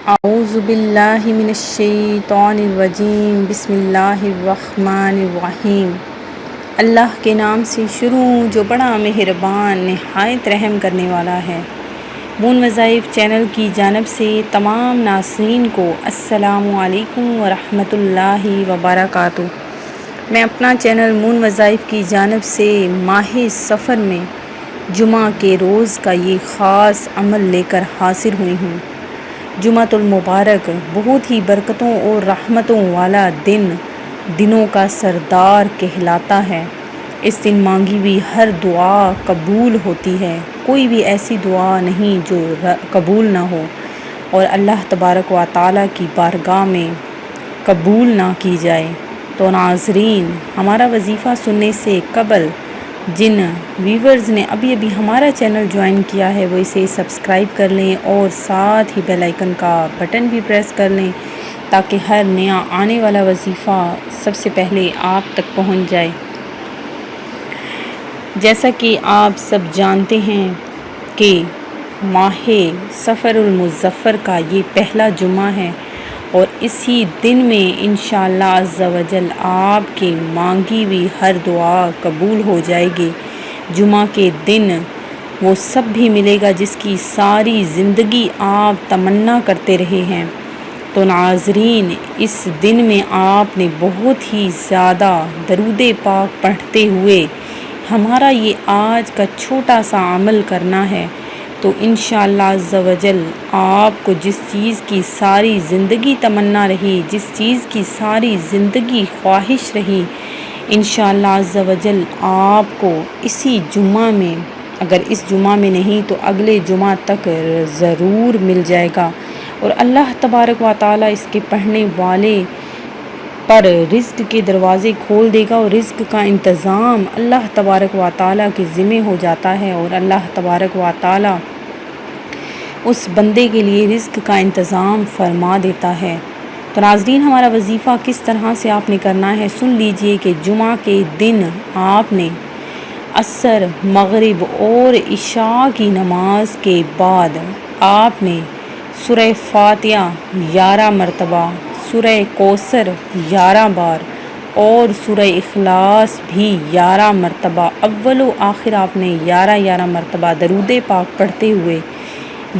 اعوذ باللہ من الشیطان الرجیم، بسم اللہ الرحمن الرحیم۔ اللہ کے نام سے شروع جو بڑا مہربان نہایت رحم کرنے والا ہے۔ مون وظائف چینل کی جانب سے تمام ناظرین کو السلام علیکم ورحمۃ اللہ وبرکاتہ۔ میں اپنا چینل مون وظائف کی جانب سے ماہ سفر میں جمعہ کے روز کا یہ خاص عمل لے کر حاضر ہوئی ہوں۔ جمعۃ المبارک بہت ہی برکتوں اور رحمتوں والا دنوں کا سردار کہلاتا ہے۔ اس دن مانگی ہوئی ہر دعا قبول ہوتی ہے۔ کوئی بھی ایسی دعا نہیں جو قبول نہ ہو اور اللہ تبارک و تعالیٰ کی بارگاہ میں قبول نہ کی جائے۔ تو ناظرین، ہمارا وظیفہ سننے سے قبل جن ویورز نے ابھی ہمارا چینل جوائن کیا ہے وہ اسے سبسکرائب کر لیں اور ساتھ ہی بیل آئیکن کا بٹن بھی پریس کر لیں تاکہ ہر نیا آنے والا وظیفہ سب سے پہلے آپ تک پہنچ جائے۔ جیسا کہ آپ سب جانتے ہیں کہ ماہ سفر المظفر کا یہ پہلا جمعہ ہے اور اسی دن میں انشاءاللہ عز و جل آپ کی مانگی ہوئی ہر دعا قبول ہو جائے گی۔ جمعہ کے دن وہ سب بھی ملے گا جس کی ساری زندگی آپ تمنا کرتے رہے ہیں۔ تو ناظرین، اس دن میں آپ نے بہت ہی زیادہ درود پاک پڑھتے ہوئے ہمارا یہ آج کا چھوٹا سا عمل کرنا ہے۔ تو انشاءاللہ عز و جل آپ کو جس چیز کی ساری زندگی تمنا رہی، جس چیز کی ساری زندگی خواہش رہی، انشاءاللہ عز و جل آپ کو اسی جمعہ میں، اگر اس جمعہ میں نہیں تو اگلے جمعہ تک ضرور مل جائے گا اور اللہ تبارک و تعالیٰ اس کے پڑھنے والے پر رزق کے دروازے کھول دے گا اور رزق کا انتظام اللہ تبارک و تعالیٰ کے ذمہ ہو جاتا ہے اور اللہ تبارک و تعالیٰ اس بندے کے لیے رزق کا انتظام فرما دیتا ہے۔ تو ناظرین، ہمارا وظیفہ کس طرح سے آپ نے کرنا ہے سن لیجئے کہ جمعہ کے دن آپ نے عصر، مغرب اور عشاء کی نماز کے بعد آپ نے سورہ فاتحہ 11 مرتبہ، سورہ کوثر 11 بار اور سورہ اخلاص بھی 11 مرتبہ، اول و آخر آپ نے 11 مرتبہ درود پاک پڑھتے ہوئے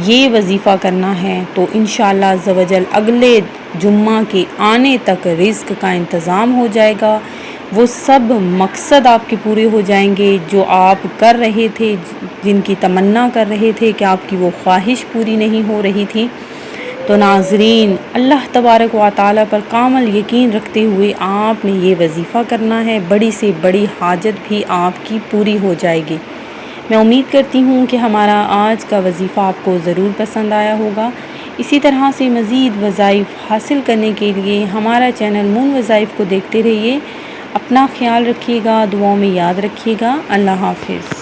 یہ وظیفہ کرنا ہے۔ تو انشاءاللہ عز و جل اگلے جمعہ کے آنے تک رزق کا انتظام ہو جائے گا۔ وہ سب مقصد آپ کے پورے ہو جائیں گے جو آپ کر رہے تھے، جن کی تمنا کر رہے تھے کہ آپ کی وہ خواہش پوری نہیں ہو رہی تھی۔ تو ناظرین، اللہ تبارک و تعالیٰ پر کامل یقین رکھتے ہوئے آپ نے یہ وظیفہ کرنا ہے، بڑی سے بڑی حاجت بھی آپ کی پوری ہو جائے گی۔ میں امید کرتی ہوں کہ ہمارا آج کا وظیفہ آپ کو ضرور پسند آیا ہوگا۔ اسی طرح سے مزید وظائف حاصل کرنے کے لیے ہمارا چینل مون وظائف کو دیکھتے رہیے۔ اپنا خیال رکھیے گا، دعاؤں میں یاد رکھیے گا۔ اللہ حافظ۔